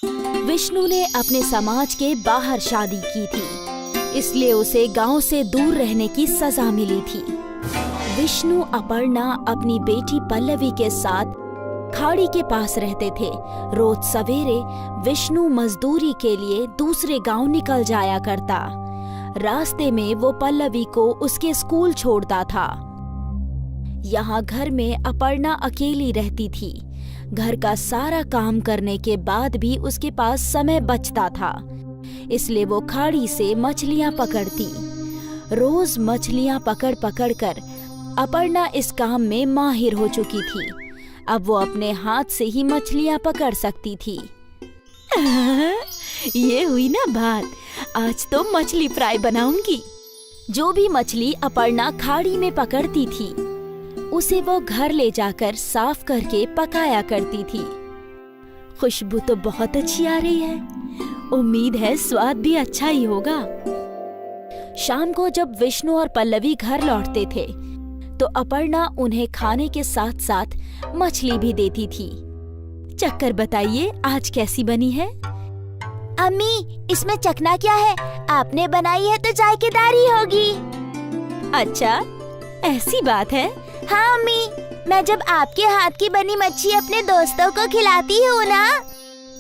विष्णु ने अपने समाज के बाहर शादी की थी, इसलिए उसे गांव से दूर रहने की सजा मिली थी। विष्णु अपर्णा अपनी बेटी पल्लवी के साथ खाड़ी के पास रहते थे। रोज सवेरे विष्णु मजदूरी के लिए दूसरे गांव निकल जाया करता। रास्ते में वो पल्लवी को उसके स्कूल छोड़ता था। यहाँ घर में अपर्णा अकेली रहती थी। घर का सारा काम करने के बाद भी उसके पास समय बचता था, इसलिए वो खाड़ी से मछलियाँ पकड़ती। रोज मछलियाँ पकड़ पकड़ कर अपर्णा इस काम में माहिर हो चुकी थी। अब वो अपने हाथ से ही मछलियाँ पकड़ सकती थी। ये हुई ना बात, आज तो मछली फ्राई बनाऊंगी। जो भी मछली अपर्णा खाड़ी में पकड़ती थी, उसे वो घर ले जाकर साफ करके पकाया करती थी। खुशबू तो बहुत अच्छी आ रही है, उम्मीद है स्वाद भी अच्छा ही होगा। शाम को जब विष्णु और पल्लवी घर लौटते थे, तो अपर्णा उन्हें खाने के साथ साथ मछली भी देती थी। चक्कर बताइए, आज कैसी बनी है? अम्मी, इसमें चखना क्या है? आपने बनाई है तो जायकेदार ही होगी। अच्छा, ऐसी बात है? हाँ अम्मी, मैं जब आपके हाथ की बनी मच्छी अपने दोस्तों को खिलाती हूँ ना,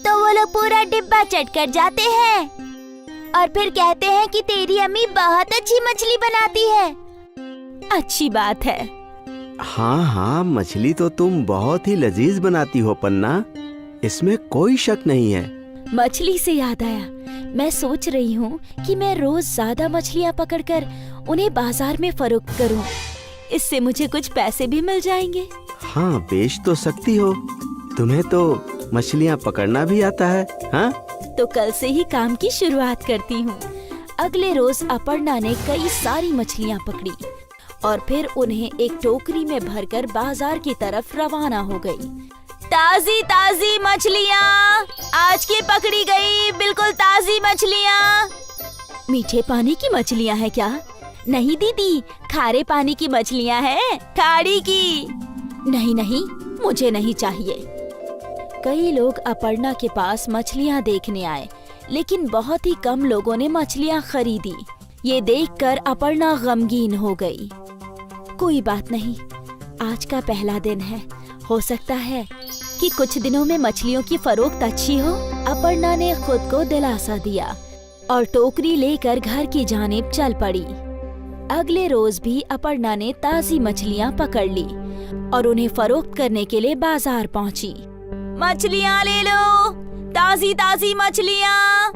तो वो लोग पूरा डिब्बा चट कर जाते हैं और फिर कहते हैं कि तेरी अम्मी बहुत अच्छी मछली बनाती है। अच्छी बात है। हाँ हाँ, मछली तो तुम बहुत ही लजीज बनाती हो पन्ना, इसमें कोई शक नहीं है। मछली से याद आया, मैं सोच रही हूँ कि मैं रोज ज्यादा मछलियाँ पकड़कर उन्हें बाजार में फरोख्त करूँ। इससे मुझे कुछ पैसे भी मिल जाएंगे। हाँ, बेच तो सकती हो, तुम्हें तो मछलियाँ पकड़ना भी आता है। हाँ, तो कल से ही काम की शुरुआत करती हूँ। अगले रोज अपर्णा ने कई सारी मछलियाँ पकड़ी और फिर उन्हें एक टोकरी में भरकर बाजार की तरफ रवाना हो गई। ताजी ताजी मछलियाँ, आज की पकड़ी गई बिल्कुल ताजी मछलियाँ। मीठे पानी की मछलियाँ है क्या? नहीं दीदी, खारे पानी की मछलियाँ हैं, खाड़ी की। नहीं नहीं, मुझे नहीं चाहिए। कई लोग अपर्णा के पास मछलियाँ देखने आए, लेकिन बहुत ही कम लोगों ने मछलियाँ खरीदी। ये देखकर अपर्णा गमगीन हो गई। कोई बात नहीं, आज का पहला दिन है, हो सकता है कि कुछ दिनों में मछलियों की फरोख्त अच्छी हो। अपर्णा ने खुद को दिलासा दिया और टोकरी लेकर घर की जानिब चल पड़ी। अगले रोज भी अपर्णा ने ताजी मछलियाँ पकड़ ली और उन्हें फरोख्त करने के लिए बाजार पहुँची। मछलियाँ ले लो, ताजी ताजी मछलियाँ।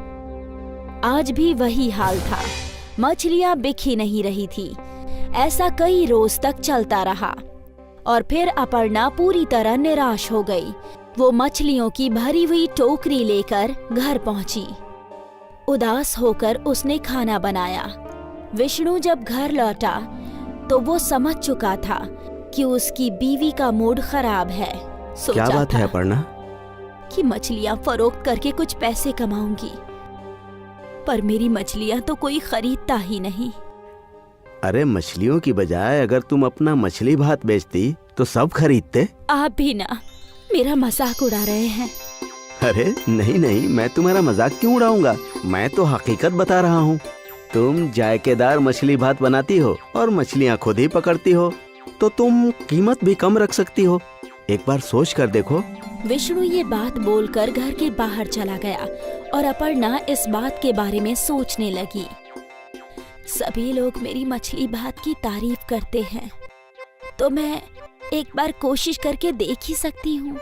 आज भी वही हाल था, मछलियाँ बिक ही नहीं रही थी। ऐसा कई रोज तक चलता रहा और फिर अपर्णा पूरी तरह निराश हो गई। वो मछलियों की भरी हुई टोकरी लेकर घर पहुंची। उदास होकर उसने खाना बनाया। विष्णु जब घर लौटा तो वो समझ चुका था कि उसकी बीवी का मूड खराब है। क्या बात है अपर्णा? कि मछलियाँ फरोख्त करके कुछ पैसे कमाऊंगी, पर मेरी मछलियाँ तो कोई खरीदता ही नहीं। अरे, मछलियों की बजाय अगर तुम अपना मछली भात बेचती तो सब खरीदते। आप भी ना मेरा मजाक उड़ा रहे हैं। अरे नहीं नहीं, मैं तुम्हारा मजाक क्यों उड़ाऊंगा, मैं तो हकीकत बता रहा हूँ। तुम जायकेदार मछली भात बनाती हो और मछलियाँ खुद ही पकड़ती हो, तो तुम कीमत भी कम रख सकती हो। एक बार सोच कर देखो। विष्णु ये बात बोलकर घर के बाहर चला गया और अपर्णा इस बात के बारे में सोचने लगी। सभी लोग मेरी मछली भात की तारीफ करते हैं, तो मैं एक बार कोशिश करके देख ही सकती हूँ।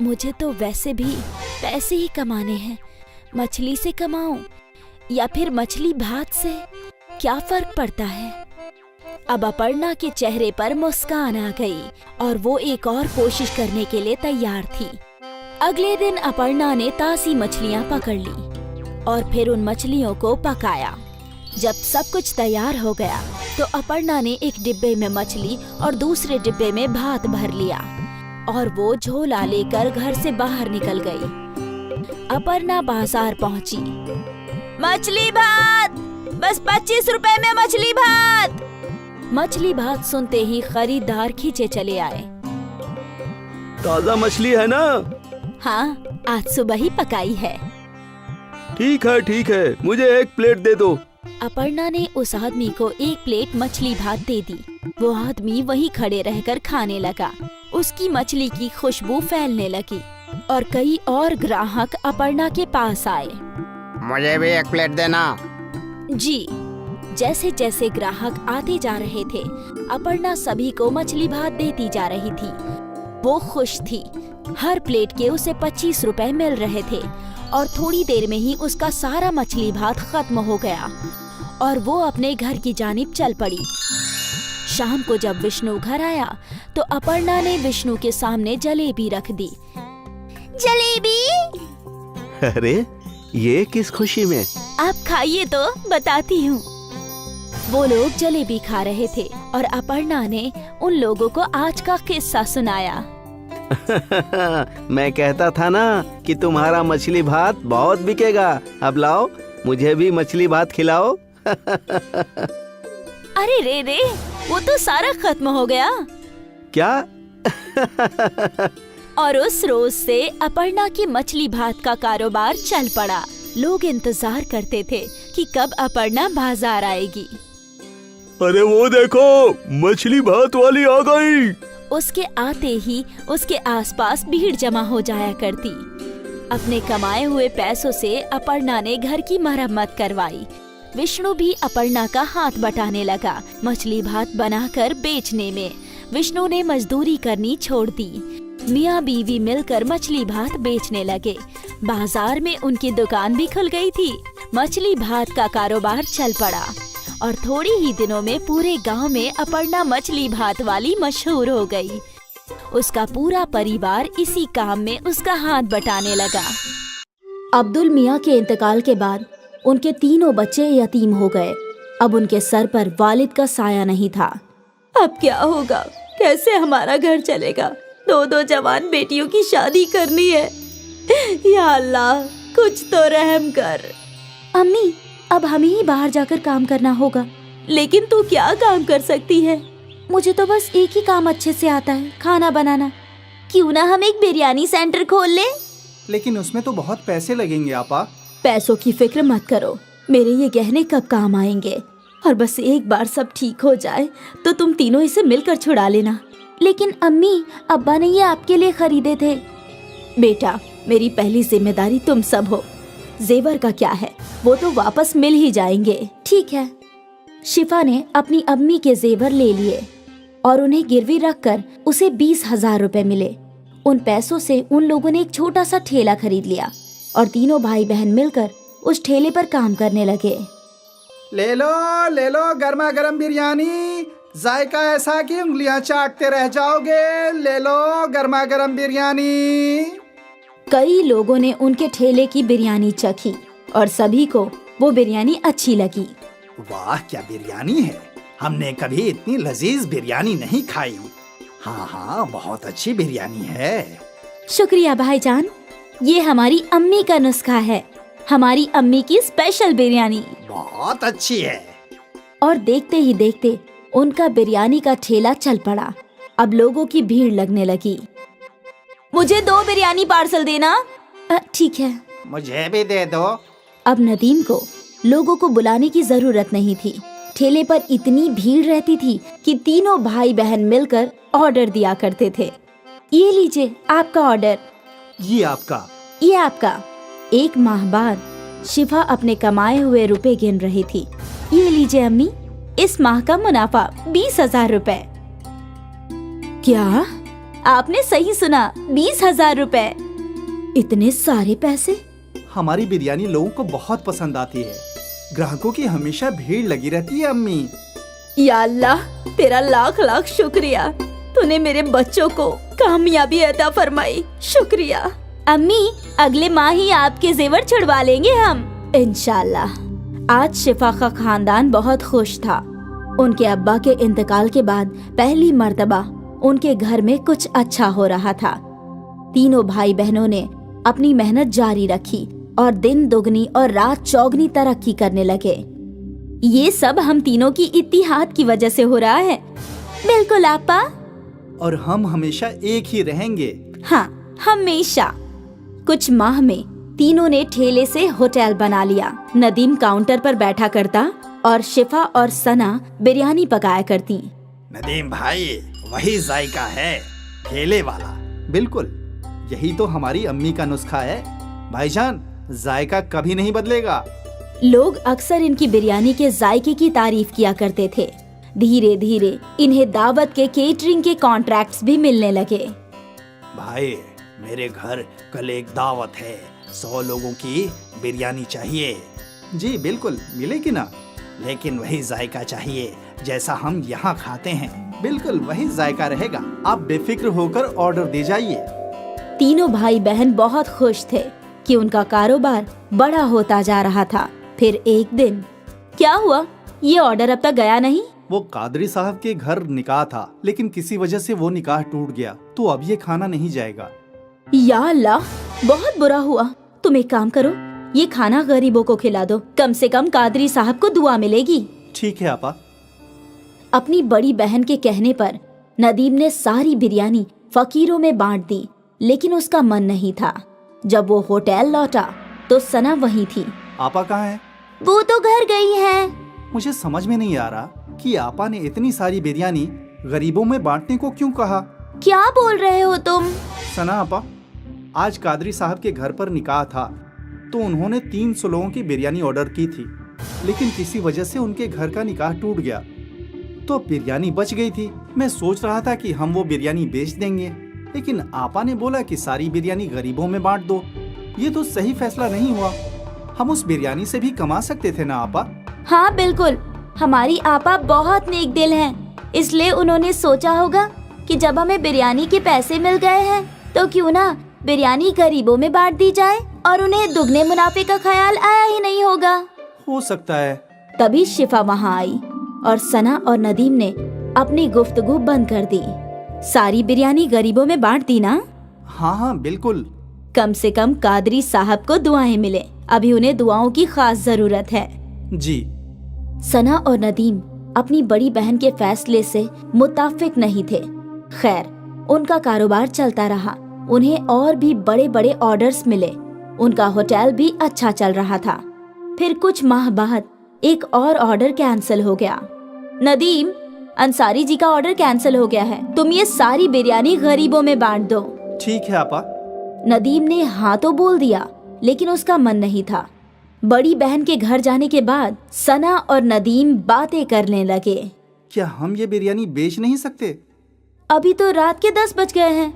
मुझे तो वैसे भी पैसे ही कमाने हैं, मछली से कमाऊं या फिर मछली भात से, क्या फर्क पड़ता है। अब अपर्णा के चेहरे पर मुस्कान आ गई और वो एक और कोशिश करने के लिए तैयार थी। अगले दिन अपर्णा ने ताजी मछलियाँ पकड़ ली और फिर उन मछलियों को पकाया। जब सब कुछ तैयार हो गया तो अपर्णा ने एक डिब्बे में मछली और दूसरे डिब्बे में भात भर लिया और वो झोला लेकर घर से बाहर निकल गई। अपर्णा बाजार पहुंची। मछली भात, बस 25 रुपए में मछली भात। मछली भात सुनते ही खरीदार खींचे चले आए। ताजा मछली है ना? हाँ, आज सुबह ही पकाई है। ठीक है, मुझे 1 प्लेट दे दो। अपर्णा ने उस आदमी को 1 प्लेट मछली भात दे दी। वो आदमी वहीं खड़े रहकर खाने लगा। उसकी मछली की खुशबू फैलने लगी और कई और ग्राहक अपर्णा के पास आए। मुझे भी 1 प्लेट देना। जी। जैसे जैसे ग्राहक आते जा रहे थे, अपर्णा सभी को मछली भात देती जा रही थी। वो खुश थी। हर प्लेट के उसे 25 रुपए मिल रहे थे और थोड़ी देर में ही उसका सारा मछली भात खत्म हो गया और वो अपने घर की जानिब चल पड़ी। शाम को जब विष्णु घर आया तो अपर्णा ने विष्णु के सामने जलेबी रख दी। जलेबी? अरे ये किस खुशी में? आप खाइए तो बताती हूँ। वो लोग जलेबी खा रहे थे और अपर्णा ने उन लोगों को आज का किस्सा सुनाया। मैं कहता था ना कि तुम्हारा मछली भात बहुत बिकेगा। अब लाओ, मुझे भी मछली भात खिलाओ। अरे रे, वो तो सारा खत्म हो गया। क्या? और उस रोज से अपर्णा की मछली भात का कारोबार चल पड़ा। लोग इंतजार करते थे कि कब अपर्णा बाजार आएगी। अरे वो देखो, मछली भात वाली आ गई। उसके आते ही उसके आसपास भीड़ जमा हो जाया करती। अपने कमाए हुए पैसों से अपर्णा ने घर की मरम्मत करवाई। विष्णु भी अपर्णा का हाथ बटाने लगा मछली भात बनाकर बेचने में। विष्णु ने मजदूरी करनी छोड़ दी। मियाँ बीवी मिलकर मछली भात बेचने लगे। बाजार में उनकी दुकान भी खुल गई थी। मछली भात का कारोबार चल पड़ा और थोड़ी ही दिनों में पूरे गांव में अपर्णा मछली भात वाली मशहूर हो गई। उसका पूरा परिवार इसी काम में उसका हाथ बटाने लगा। अब्दुल मियाँ के इंतकाल के बाद उनके तीनों बच्चे यतीम हो गए। अब उनके सर पर वालिद का साया नहीं था। अब क्या होगा? कैसे हमारा घर चलेगा? 2 जवान बेटियों की शादी करनी है। या अल्लाह, कुछ तो रहम कर। अम्मी, अब हमें ही बाहर जाकर काम करना होगा। लेकिन तू क्या काम कर सकती है? मुझे तो बस एक ही काम अच्छे से आता है, खाना बनाना। क्यों ना हम एक बिरयानी सेंटर खोल ले? लेकिन उसमें तो बहुत पैसे लगेंगे आपा। पैसों की फिक्र मत करो, मेरे ये गहने कब काम आएंगे। और बस एक बार सब ठीक हो जाए तो तुम तीनों इसे मिलकर छुड़ा लेना। लेकिन अम्मी, अब्बा ने ये आपके लिए खरीदे थे। बेटा, मेरी पहली जिम्मेदारी तुम सब हो। जेवर का क्या है, वो तो वापस मिल ही जाएंगे। ठीक है। शिफा ने अपनी अम्मी के जेवर ले लिए और उन्हें गिरवी रखकर उसे 20,000 रुपए मिले। उन पैसों से उन लोगों ने एक छोटा सा ठेला खरीद लिया और तीनों भाई बहन मिलकर उस ठेले पर काम करने लगे। ले लो गर्मा गर्म बिरयानी, जायका ऐसा कि उंगलियां चाटते रह जाओगे। ले लो गर्मा गर्म बिरयानी। कई लोगों ने उनके ठेले की बिरयानी चखी और सभी को वो बिरयानी अच्छी लगी। वाह, क्या बिरयानी है! हमने कभी इतनी लजीज बिरयानी नहीं खाई। हाँ, बहुत अच्छी बिरयानी है। शुक्रिया भाईजान, ये हमारी अम्मी का नुस्खा है। हमारी अम्मी की स्पेशल बिरयानी बहुत अच्छी है। और देखते ही देखते उनका बिरयानी का ठेला चल पड़ा। अब लोगों की भीड़ लगने लगी। मुझे 2 बिरयानी पार्सल देना। ठीक है। मुझे भी दे दो। अब नदीम को लोगों को बुलाने की जरूरत नहीं थी। ठेले पर इतनी भीड़ रहती थी कि तीनों भाई बहन मिलकर ऑर्डर दिया करते थे। ये लीजिए आपका ऑर्डर। ये आपका। ये आपका। 1 माह बाद शिफा अपने कमाए हुए रुपए गिन रही थी। ये लीजिए अम्मी, इस माह का मुनाफा 20,000 रुपए। क्या? आपने सही सुना, 20,000 रुपए। इतने सारे पैसे? हमारी बिरयानी लोगों को बहुत पसंद आती है। ग्राहकों की हमेशा भीड़ लगी रहती है अम्मी। या अल्लाह, तेरा लाख लाख शुक्रिया। तूने मेरे बच्चों को कामयाबी अता फरमाई। शुक्रिया। अम्मी, अगले माह ही आपके जेवर छुड़वा लेंगे हम, इंशाल्लाह। आज शिफा का खानदान बहुत खुश था। उनके अब्बा के इंतकाल के बाद पहली मर्तबा उनके घर में कुछ अच्छा हो रहा था। तीनों भाई बहनों ने अपनी मेहनत जारी रखी और दिन दुगनी और रात चौगनी तरक्की करने लगे। ये सब हम तीनों की इत्तिहाद की वजह से हो रहा है। बिल्कुल आपा। और हम हमेशा एक ही रहेंगे। हाँ, हमेशा। कुछ माह में तीनों ने ठेले से होटल बना लिया। नदीम काउंटर पर बैठा करता और शिफा और सना बिरयानी पकाया करती। नदीम भाई, वही जायका है, ठेले वाला। बिल्कुल, यही तो हमारी अम्मी का नुस्खा है भाईजान, जायका कभी नहीं बदलेगा। लोग अक्सर इनकी बिरयानी के जायके की तारीफ किया करते थे। धीरे धीरे इन्हें दावत के केटरिंग के कॉन्ट्रैक्ट्स भी मिलने लगे। भाई, मेरे घर कल एक दावत है, 100 लोगों की बिरयानी चाहिए। जी बिल्कुल, मिलेगी ना, लेकिन वही जायका चाहिए जैसा हम यहाँ खाते हैं। बिल्कुल वही जायका रहेगा, आप बेफिक्र होकर ऑर्डर दे जाइए। तीनों भाई बहन बहुत खुश थे कि उनका कारोबार बड़ा होता जा रहा था। फिर एक दिन क्या हुआ, ये ऑर्डर अब तक गया नहीं। वो कादरी साहब के घर निकाह था, लेकिन किसी वजह से वो निकाह टूट गया, तो अब ये खाना नहीं जाएगा। या अल्लाह, बहुत बुरा हुआ। तुम एक काम करो, ये खाना गरीबों को खिला दो, कम से कम कादरी साहब को दुआ मिलेगी। ठीक है आपा। अपनी बड़ी बहन के कहने पर नदीम ने सारी बिरयानी फकीरों में बांट दी, लेकिन उसका मन नहीं था। जब वो होटल लौटा तो सना वहीं थी। आपा कहाँ है? वो तो घर गई है। मुझे समझ में नहीं आ रहा कि आपा ने इतनी सारी बिरयानी गरीबों में बांटने को क्यों कहा। क्या बोल रहे हो तुम? सना आपा, आज कादरी साहब के घर पर निकाह था, तो उन्होंने 300 लोगों की बिरयानी ऑर्डर की थी, लेकिन किसी वजह से उनके घर का निकाह टूट गया, तो बिरयानी बच गई थी। मैं सोच रहा था कि हम वो बिरयानी बेच देंगे, लेकिन आपा ने बोला कि सारी बिरयानी गरीबों में बांट दो। ये तो सही फैसला नहीं हुआ। हम उस बिरयानी से भी कमा सकते थे ना आपा। हाँ बिल्कुल, हमारी आपा बहुत नेक दिल हैं, इसलिए उन्होंने सोचा होगा कि जब हमें बिरयानी के पैसे मिल गए हैं तो क्यों ना बिरयानी गरीबों में बांट दी जाए, और उन्हें दुगने मुनाफे का ख्याल आया ही नहीं होगा। हो सकता है। तभी शिफा वहाँ आई और सना और नदीम ने अपनी गुफ्तगू बंद कर दी। सारी बिरयानी गरीबों में बांट दी ना? हाँ हाँ बिल्कुल। कम से कम कादरी साहब को दुआएं मिले, अभी उन्हें दुआओं की खास जरूरत है। जी। सना और नदीम अपनी बड़ी बहन के फैसले से मुत्ताफिक नहीं थे। खैर, उनका कारोबार चलता रहा, उन्हें और भी बड़े बड़े ऑर्डर्स मिले, उनका होटल भी अच्छा चल रहा था। फिर कुछ माह बाद एक और ऑर्डर कैंसिल हो गया। नदीम, अंसारी जी का ऑर्डर कैंसिल हो गया है, तुम ये सारी बिरयानी गरीबों में बांट दो। ठीक है आपा। नदीम ने हाँ तो बोल दिया, लेकिन उसका मन नहीं था। बड़ी बहन के घर जाने के बाद सना और नदीम बातें करने लगे। क्या हम ये बिरयानी बेच नहीं सकते? अभी तो रात के 10 बज गए हैं,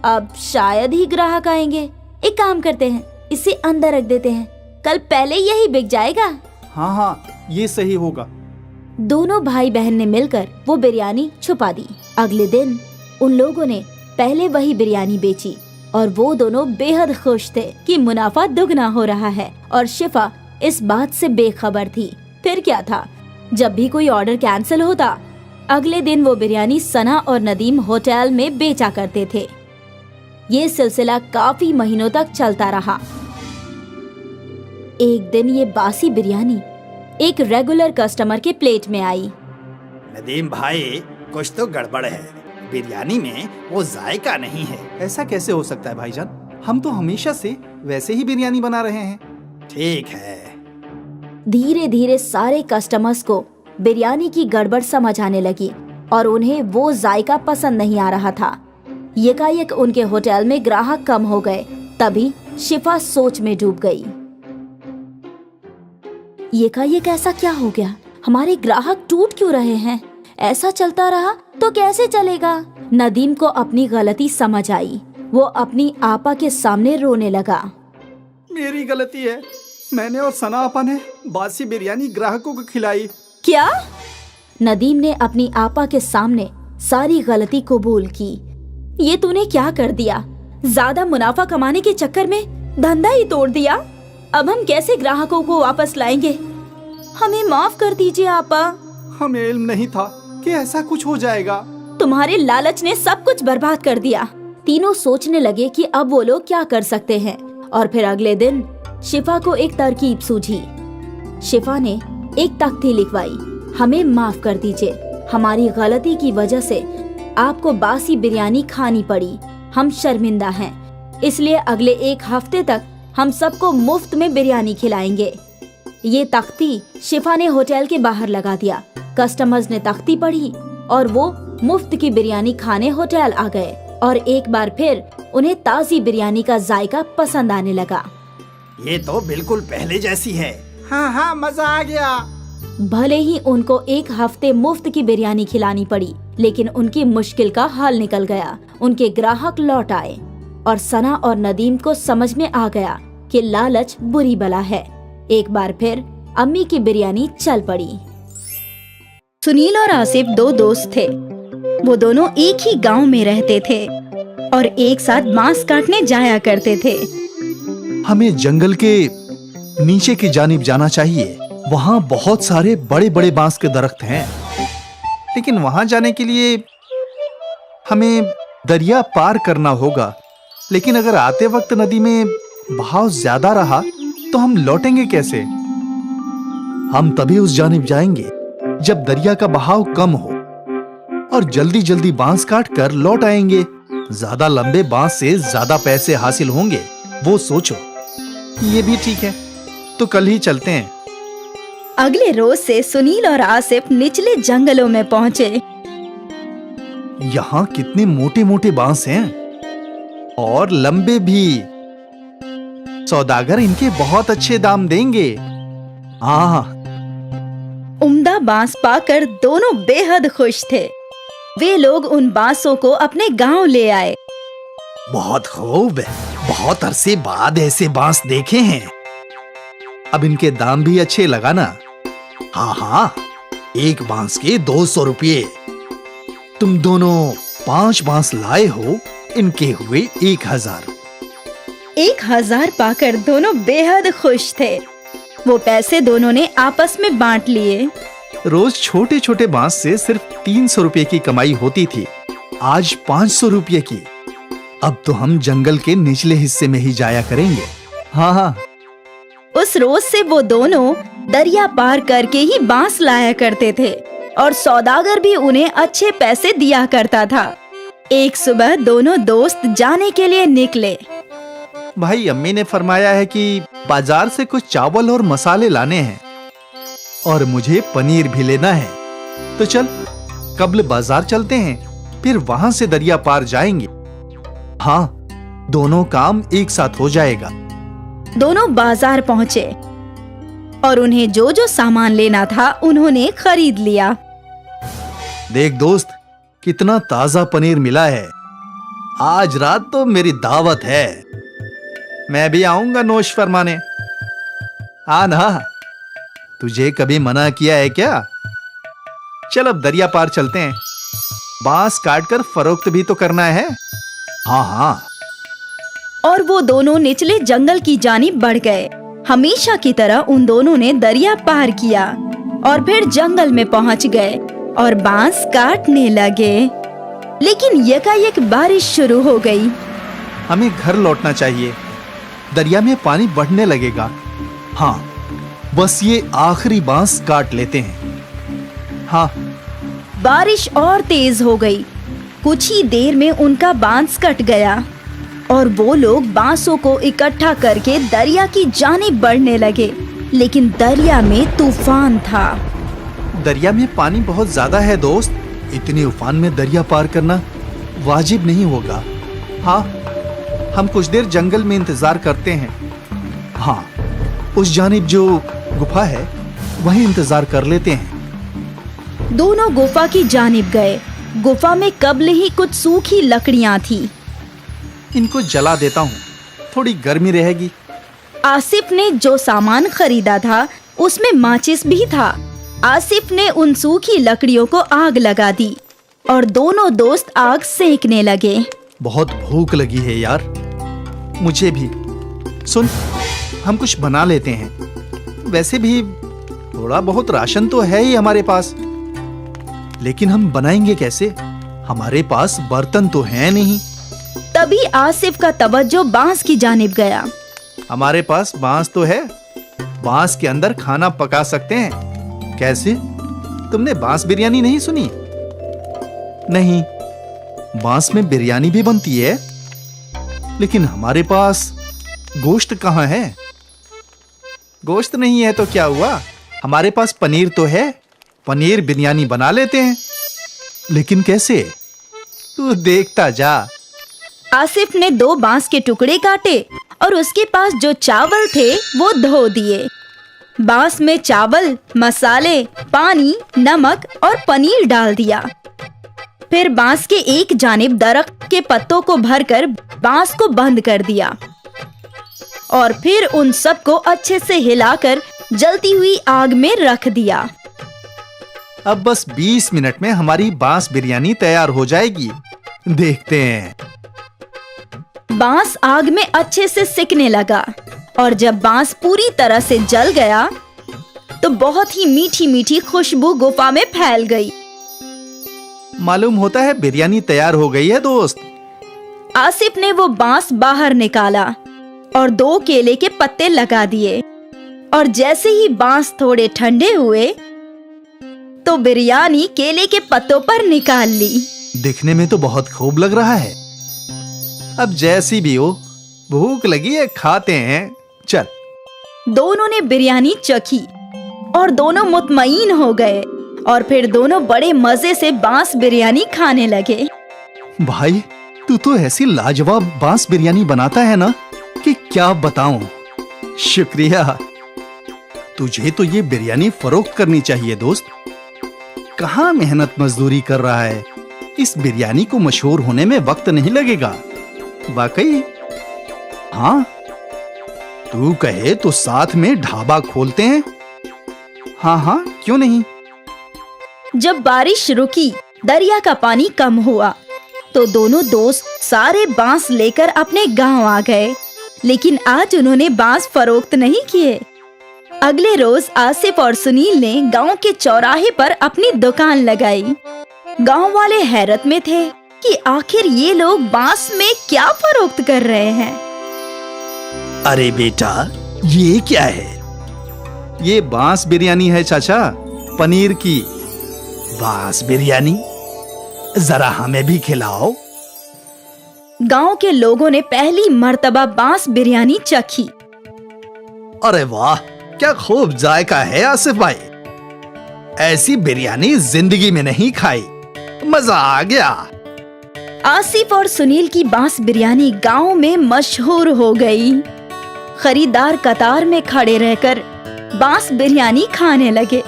अब शायद ही ग्राहक आएंगे। एक काम करते हैं, इसे अंदर रख देते हैं, कल पहले यही बिक जाएगा। हाँ हाँ, ये सही होगा। दोनों भाई बहन ने मिलकर वो बिरयानी छुपा दी। अगले दिन उन लोगों ने पहले वही बिरयानी बेची और वो दोनों बेहद खुश थे कि मुनाफा दुगना हो रहा है, और शिफा इस बात से बेखबर थी। फिर क्या था, जब भी कोई ऑर्डर कैंसिल होता, अगले दिन वो बिरयानी सना और नदीम होटल में बेचा करते थे। ये सिलसिला काफी महीनों तक चलता रहा। एक दिन ये बासी बिरयानी एक रेगुलर कस्टमर के प्लेट में आई। नदीम भाई, कुछ तो गड़बड़ है, बिरयानी में वो जायका नहीं है। ऐसा कैसे हो सकता है भाईजान? हम तो हमेशा से वैसे ही बिरयानी बना रहे हैं। ठीक है। धीरे धीरे सारे कस्टमर्स को बिरयानी की गड़बड़ समझ आने लगी और उन्हें वो जायका पसंद नहीं आ रहा था। यकायक उनके होटल में ग्राहक कम हो गए। तभी शिफा सोच में डूब गई। यकायक ऐसा क्या हो गया? हमारे ग्राहक टूट क्यों रहे हैं? ऐसा चलता रहा तो कैसे चलेगा? नदीम को अपनी गलती समझ आई। वो अपनी आपा के सामने रोने लगा। मेरी गलती है, मैंने और सना आपा ने बासी बिरयानी ग्राहकों को खिलाई। क्या? नदीम ने अपनी आपा के सामने सारी गलती कबूल की। ये तूने क्या कर दिया? ज्यादा मुनाफा कमाने के चक्कर में धंधा ही तोड़ दिया। अब हम कैसे ग्राहकों को वापस लाएंगे? हमें माफ कर दीजिए आपा। हमें इल्म नहीं था कि ऐसा कुछ हो जाएगा। तुम्हारे लालच ने सब कुछ बर्बाद कर दिया। तीनों सोचने लगे कि अब वो लोग क्या कर सकते हैं, और फिर अगले दिन शिफा को एक तरकीब सूझी। शिफा ने एक तख्ती लिखवाई, हमें माफ कर दीजिए, हमारी गलती की वजह से आपको बासी बिरयानी खानी पड़ी, हम शर्मिंदा हैं। इसलिए अगले 1 हफ्ते तक हम सबको मुफ्त में बिरयानी खिलाएंगे। ये तख्ती शिफा ने होटल के बाहर लगा दिया। कस्टमर्स ने तख्ती पढ़ी और वो मुफ्त की बिरयानी खाने होटल आ गए और एक बार फिर उन्हें ताज़ी बिरयानी का जायका पसंद आने लगा। ये तो बिल्कुल पहले जैसी है। हाँ हाँ, मजा आ गया। भले ही उनको 1 हफ्ते मुफ्त की बिरयानी खिलानी पड़ी, लेकिन उनकी मुश्किल का हल निकल गया। उनके ग्राहक लौट आए और सना और नदीम को समझ में आ गया कि लालच बुरी बला है। एक बार फिर अम्मी की बिरयानी चल पड़ी। सुनील और आसिफ 2 दोस्त थे। वो दोनों एक ही गांव में रहते थे और एक साथ बांस काटने जाया करते थे। हमें जंगल के नीचे की जानिब जाना चाहिए। वहाँ बहुत सारे बड़े बड़े बांस के दरख्त हैं, लेकिन वहाँ जाने के लिए हमें दरिया पार करना होगा। लेकिन अगर आते वक्त नदी में बहाव ज्यादा रहा तो हम लौटेंगे कैसे? हम तभी उस जानिब जाएंगे जब दरिया का बहाव कम हो और जल्दी जल्दी बांस काट कर लौट आएंगे। ज्यादा लंबे बांस से ज्यादा पैसे हासिल होंगे, वो सोचो। ये भी ठीक है, तो कल ही चलते हैं। अगले रोज से सुनील और आसिफ निचले जंगलों में पहुंचे। यहाँ कितने मोटे मोटे बांस हैं और लंबे भी। सौदागर इनके बहुत अच्छे दाम देंगे। हाँ, उम्दा बांस पाकर दोनों बेहद खुश थे। वे लोग उन बांसों को अपने गांव ले आए। बहुत खूब, बहुत अरसे बाद ऐसे बांस देखे हैं। अब इनके दाम भी अच्छे लगाना। हाँ हाँ, एक बांस के 200 रुपये। तुम दोनों 5 बांस लाए हो, इनके हुए 1000। 1000 पाकर दोनों बेहद खुश थे। वो पैसे दोनों ने आपस में बांट लिए। रोज छोटे छोटे बांस से सिर्फ 300 रुपये की कमाई होती थी, आज 500 रुपये की। अब तो हम जंगल के निचले हिस्से में ही जाया करेंगे। हाँ हाँ। उस रोज से वो दोनों दरिया पार करके ही बांस लाया करते थे और सौदागर भी उन्हें अच्छे पैसे दिया करता था। एक सुबह दोनों दोस्त जाने के लिए निकले। भाई, अम्मी ने फरमाया है कि बाजार से कुछ चावल और मसाले लाने हैं और मुझे पनीर भी लेना है। तो चल कब्ल बाजार चलते हैं, फिर वहां से दरिया पार जाएंगे। हाँ, दोनों काम एक साथ हो जाएगा। दोनों बाजार पहुँचे और उन्हें जो जो सामान लेना था उन्होंने खरीद लिया। देख दोस्त, कितना ताजा पनीर मिला है। आज रात तो मेरी दावत है। मैं भी आऊंगा नोश फरमाने। हाँ ना, तुझे कभी मना किया है क्या? चल अब दरिया पार चलते हैं। बांस काटकर फरोख्त भी तो करना है। हाँ हाँ। और वो दोनों निचले जंगल की जानिब बढ़ गए। हमेशा की तरह उन दोनों ने दरिया पार किया और फिर जंगल में पहुंच गए और बांस काटने लगे। लेकिन यकायक बारिश शुरू हो गई। हमें घर लौटना चाहिए, दरिया में पानी बढ़ने लगेगा। हाँ, बस ये आखिरी बांस काट लेते हैं। हाँ। बारिश और तेज हो गई। कुछ ही देर में उनका बांस कट गया और वो लोग बांसों को इकट्ठा करके दरिया की जानिब बढ़ने लगे। लेकिन दरिया में तूफान था। दरिया में पानी बहुत ज्यादा है दोस्त। इतने उफान में दरिया पार करना वाजिब नहीं होगा। हाँ, हम कुछ देर जंगल में इंतजार करते हैं। हाँ, उस जानिब जो गुफा है वहीं इंतजार कर लेते हैं। दोनों गुफा की जानिब गए। गुफा में कब्ल ही कुछ सूखी लकड़ियां थी। इनको जला देता हूँ, थोड़ी गर्मी रहेगी। आसिफ ने जो सामान खरीदा था उसमें माचिस भी था। आसिफ ने उन सूखी लकड़ियों को आग लगा दी और दोनों दोस्त आग सेकने लगे। बहुत भूख लगी है यार, मुझे भी। सुन, हम कुछ बना लेते हैं। वैसे भी थोड़ा बहुत राशन तो है ही हमारे पास, लेकिन हम बनाएंगे कैसे? हमारे पास बर्तन तो है नहीं। तभी आसिफ का तवज्जो बांस की जानिब गया। हमारे पास बांस तो है, बांस के अंदर खाना पका सकते हैं। कैसे? तुमने बांस बिरयानी नहीं सुनी? नहीं, बांस में बिरयानी भी बनती है। लेकिन हमारे पास गोश्त कहाँ है? गोश्त नहीं है तो क्या हुआ, हमारे पास पनीर तो है, पनीर बिरयानी बना लेते हैं। लेकिन कैसे? तू देखता जा। आसिफ ने 2 बांस के टुकड़े काटे और उसके पास जो चावल थे वो धो दिए। बांस में चावल, मसाले, पानी, नमक और पनीर डाल दिया। फिर बांस के एक जानिब दरख्त के पत्तों को भरकर बांस को बंद कर दिया और फिर उन सबको अच्छे से हिलाकर जलती हुई आग में रख दिया। अब बस 20 मिनट में हमारी बांस बिरयानी तैयार हो जाएगी। देखते हैं। बांस आग में अच्छे से सिकने लगा और जब बांस पूरी तरह से जल गया तो बहुत ही मीठी मीठी खुशबू गुफा में फैल गई। मालूम होता है बिरयानी तैयार हो गई है दोस्त। आसिफ ने वो बांस बाहर निकाला और 2 केले के पत्ते लगा दिए और जैसे ही बांस थोड़े ठंडे हुए तो बिरयानी केले के पत्तों पर निकाल ली। दिखने में तो बहुत खूब लग रहा है। अब जैसी भी हो, भूख लगी है, खाते हैं। चल। दोनों ने बिरयानी चखी और दोनों मुतमईन हो गए और फिर दोनों बड़े मजे से बांस बिरयानी खाने लगे। भाई, तू तो ऐसी लाजवाब बांस बिरयानी बनाता है ना कि क्या बताऊं। शुक्रिया। तुझे तो ये बिरयानी फरोख्त करनी चाहिए दोस्त। कहाँ मेहनत मजदूरी कर रहा है। इस बिरयानी को मशहूर होने में वक्त नहीं लगेगा। वाकई। हाँ, तू कहे तो साथ में ढाबा खोलते हैं। हाँ हाँ, क्यों नहीं। जब बारिश रुकी, दरिया का पानी कम हुआ तो दोनों दोस्त सारे बांस लेकर अपने गांव आ गए। लेकिन आज उन्होंने बांस फरोख्त नहीं किए। अगले रोज आसिफ और सुनील ने गांव के चौराहे पर अपनी दुकान लगाई। गांव वाले हैरत में थे कि आखिर ये लोग बांस में क्या फरोख्त कर रहे हैं। अरे बेटा, ये क्या है? ये बांस बिरयानी है चाचा, पनीर की। बांस बिरयानी? जरा हमें भी खिलाओ। गांव के लोगों ने पहली मर्तबा बांस बिरयानी चखी। अरे वाह, क्या खूब जायका है आसिफ भाई। ऐसी बिरयानी जिंदगी में नहीं खाई। मजा आ गया। आसिफ और सुनील की बांस बिरयानी गांव में मशहूर हो गई। खरीदार कतार में खड़े रहकर बांस बिरयानी खाने लगे।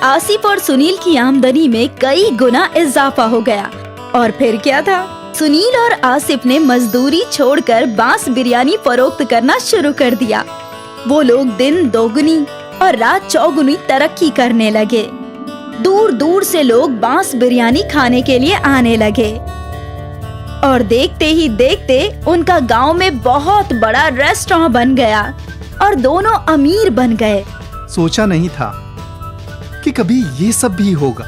आसिफ और सुनील की आमदनी में कई गुना इजाफा हो गया। और फिर क्या था, सुनील और आसिफ ने मजदूरी छोड़कर बांस बिरयानी फरोख्त करना शुरू कर दिया। वो लोग दिन दोगुनी और रात चौगुनी तरक्की करने लगे। दूर दूर से लोग बांस बिरयानी खाने के लिए आने लगे और देखते ही देखते उनका गांव में बहुत बड़ा रेस्टोरेंट बन गया और दोनों अमीर बन गए। सोचा नहीं था कि कभी ये सब भी होगा।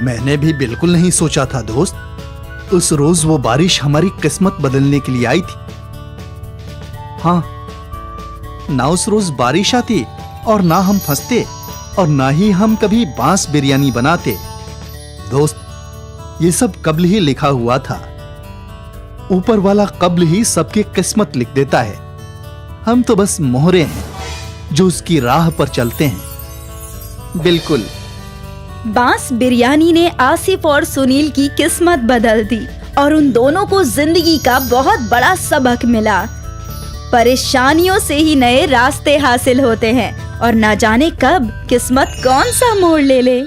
मैंने भी बिल्कुल नहीं सोचा था दोस्त। उस रोज वो बारिश हमारी किस्मत बदलने के लिए आई थी। हाँ, ना उस रोज बारिश आती और ना हम फंसते और ना ही हम कभी बांस बिरयानी बनाते। दोस्त, ये सब कब्ल ही लिखा हुआ था। ऊपर वाला कब्ल ही सबकी किस्मत लिख देता है। हम तो बस मोहरे हैं जो उसकी राह पर चलते हैं। बिल्कुल। बांस बिरयानी ने आसिफ और सुनील की किस्मत बदल दी और उन दोनों को जिंदगी का बहुत बड़ा सबक मिला। परेशानियों से ही नए रास्ते हासिल होते हैं और ना जाने कब किस्मत कौन सा मोड़ ले ले।